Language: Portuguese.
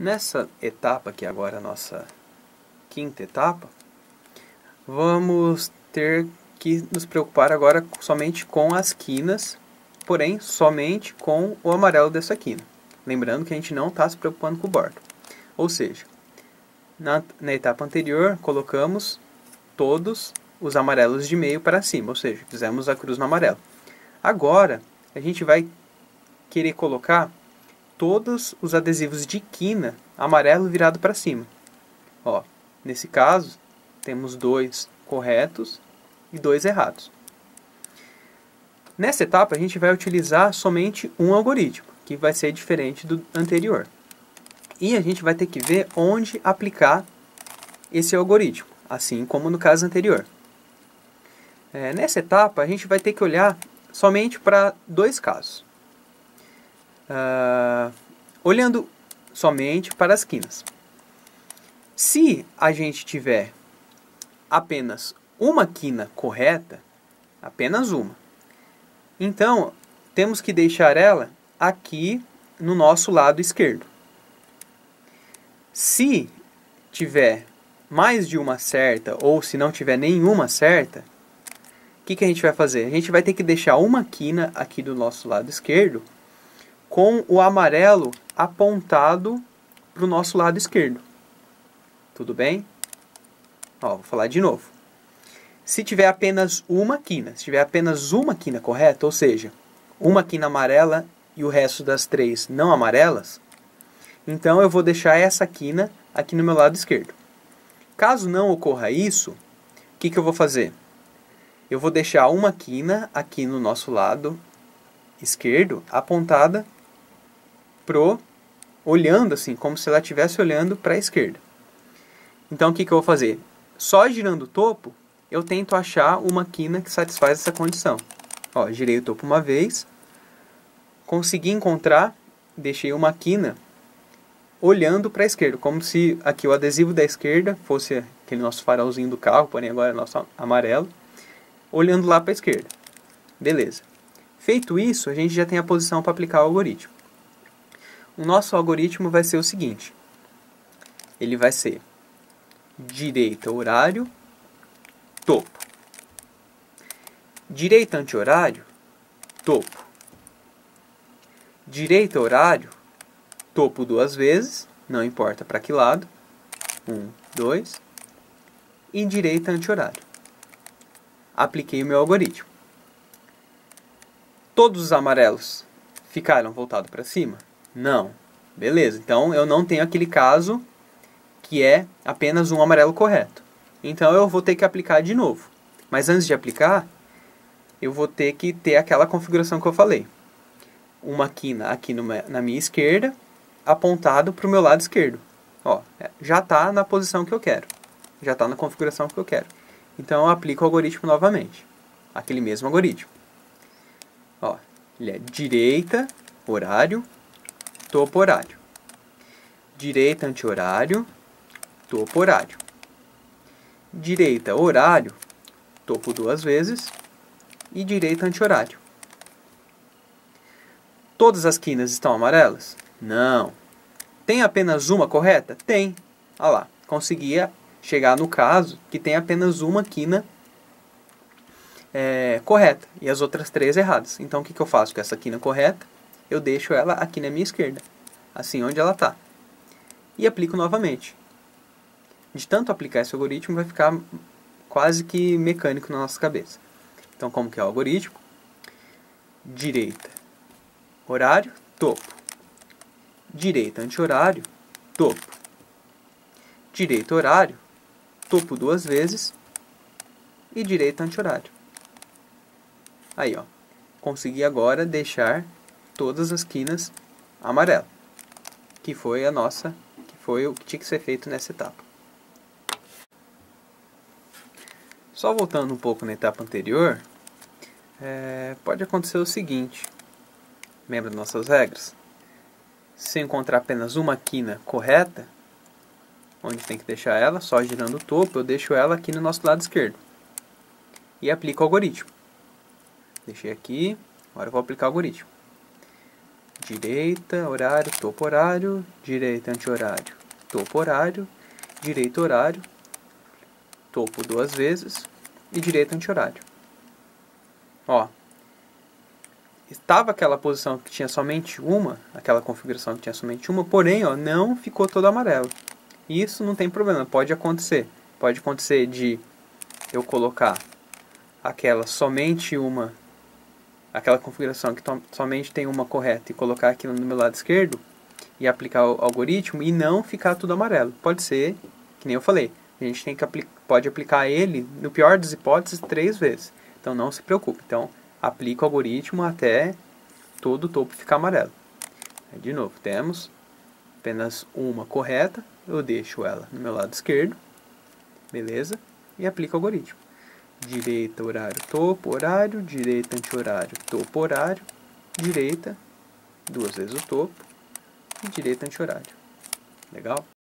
Nessa etapa, que agora é a nossa quinta etapa, vamos ter que nos preocupar agora somente com as quinas, porém somente com o amarelo dessa quina. Lembrando que a gente não está se preocupando com o bordo. Ou seja, na etapa anterior colocamos todos os amarelos de meio para cima, ou seja, fizemos a cruz no amarelo. Agora a gente vai querer colocar todos os adesivos de quina amarelo virado para cima. Ó, nesse caso, temos 2 corretos e 2 errados. Nessa etapa, a gente vai utilizar somente um algoritmo, que vai ser diferente do anterior. E a gente vai ter que ver onde aplicar esse algoritmo, assim como no caso anterior. Nessa etapa, a gente vai ter que olhar somente para 2 casos. Olhando somente para as quinas. Se a gente tiver apenas uma quina correta, apenas uma, então temos que deixar ela aqui no nosso lado esquerdo. Se tiver mais de uma certa, ou se não tiver nenhuma certa, o que a gente vai fazer? A gente vai ter que deixar uma quina aqui do nosso lado esquerdo com o amarelo apontado para o nosso lado esquerdo. Tudo bem? Ó, vou falar de novo. Se tiver apenas uma quina, correta, ou seja, uma quina amarela e o resto das 3 não amarelas, então eu vou deixar essa quina aqui no meu lado esquerdo. Caso não ocorra isso, o que eu vou fazer? Eu vou deixar uma quina aqui no nosso lado esquerdo apontada olhando assim, como se ela estivesse olhando para a esquerda. Então o que eu vou fazer? Só girando o topo, eu tento achar uma quina que satisfaz essa condição. Ó, girei o topo uma vez, consegui encontrar, deixei uma quina olhando para a esquerda, como se aqui o adesivo da esquerda fosse aquele nosso farolzinho do carro, porém agora é nosso amarelo, olhando lá para a esquerda. Beleza. Feito isso, a gente já tem a posição para aplicar o algoritmo. O nosso algoritmo vai ser o seguinte. Ele vai ser direita, horário, topo. Direita, anti-horário, topo. Direita, horário, topo 2 vezes, não importa para que lado. 1, 2. E direita, anti-horário. Apliquei o meu algoritmo. Todos os amarelos ficaram voltados para cima? Não. Beleza, então eu não tenho aquele caso que é apenas um amarelo correto. Então eu vou ter que aplicar de novo. Mas antes de aplicar, eu vou ter que ter aquela configuração que eu falei. Uma quina aqui na minha esquerda, apontado para o meu lado esquerdo. Ó, já está na posição que eu quero. Já está na configuração que eu quero. Então eu aplico o algoritmo novamente. Aquele mesmo algoritmo. Ó, ele é direita, horário, topo, horário. Direita, anti-horário, topo, horário. Direita, horário, topo 2 vezes. E direita, anti-horário. Todas as quinas estão amarelas? Não. Tem apenas uma correta? Tem. Olha lá, conseguia chegar no caso que tem apenas uma quina correta e as outras 3 erradas. Então o que eu faço com essa quina correta? Eu deixo ela aqui na minha esquerda, assim onde ela está. E aplico novamente. De tanto aplicar esse algoritmo, vai ficar quase que mecânico na nossa cabeça. Então como que é o algoritmo? Direita, horário, topo. Direita, anti-horário, topo. Direita, horário, topo 2 vezes. E direita, anti-horário. Aí, ó. Consegui agora deixar todas as quinas amarelo. Que foi o que tinha que ser feito nessa etapa. Só voltando um pouco na etapa anterior, pode acontecer o seguinte. Lembra das nossas regras? Se eu encontrar apenas uma quina correta, onde tem que deixar ela, só girando o topo, eu deixo ela aqui no nosso lado esquerdo. E aplico o algoritmo. Deixei aqui, agora eu vou aplicar o algoritmo. direita, horário, topo horário, direita, anti-horário, topo horário, direita, horário, topo 2 vezes e direita, anti-horário. Ó, estava aquela posição que tinha somente uma, aquela configuração que tinha somente uma, porém, ó, não ficou todo amarelo. Isso não tem problema, pode acontecer. Pode acontecer de eu colocar aquela somente uma, aquela configuração que somente tem uma correta e colocar aquilo no meu lado esquerdo e aplicar o algoritmo e não ficar tudo amarelo. Pode ser, que nem eu falei, a gente tem que pode aplicar ele, no pior das hipóteses, 3 vezes. Então não se preocupe. Então aplica o algoritmo até todo o topo ficar amarelo. Aí, de novo, temos apenas uma correta, eu deixo ela no meu lado esquerdo, beleza? E aplico o algoritmo. Direita, horário, topo, horário, direita, anti-horário, topo, horário, direita, 2 vezes o topo, e direita, anti-horário. Legal?